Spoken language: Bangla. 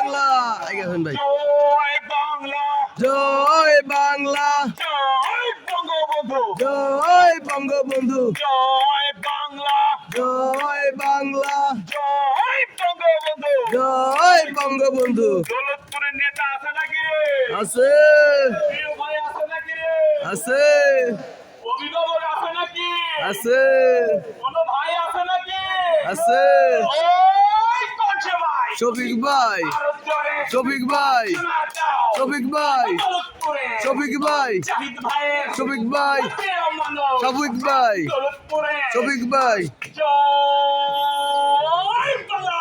বাংলা ভাই জয় বাংলা জয় বাংলা জয় বঙ্গবন্ধু জয় বঙ্গবন্ধু জয় বাংলা জয় বাংলা জয় বঙ্গবন্ধু জয় বঙ্গবন্ধু দৌলতপুরের নেতা আছে নাকি রে আছে প্রিয় ভাই আছে নাকি রে আছে অভিভাবক আছে নাকি আছে কোনো ভাই আছে নাকি আছে ওই কোনছে ভাই শফিক ভাই ভারত জয়ে শফিক ভাই শোনা দাও শফিক ভাই দৌলতপুরে শফিক ভাই জাহিদ ভাইয়ের শফিক ভাই প্রিয় মানব শফিক ভাই দৌলতপুরে শফিক ভাই জয় বাংলা